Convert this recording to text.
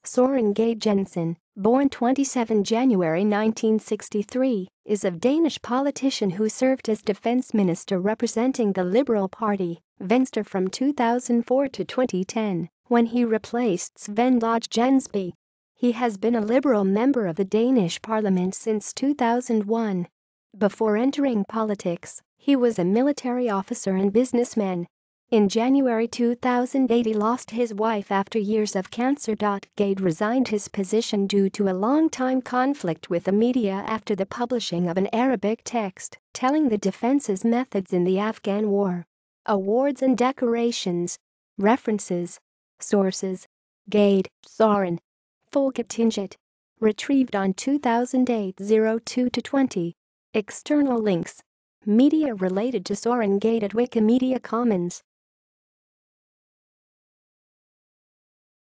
Søren Gade Jensen, born 27 January 1963, is a Danish politician who served as defense minister representing the Liberal Party, Venstre from 2004 to 2010, when he replaced Svend Aage Jensby. He has been a Liberal member of the Danish Parliament since 2001. Before entering politics, he was a military officer and businessman. In January 2008 he lost his wife after years of cancer.Gade resigned his position due to a long-time conflict with the media after the publishing of an Arabic text telling the defense's methods in the Afghan war. Awards and decorations. References. Sources. Gade, Søren. Full contingent. Retrieved on 2008 02-20. External links. Media related to Søren Gade at Wikimedia Commons.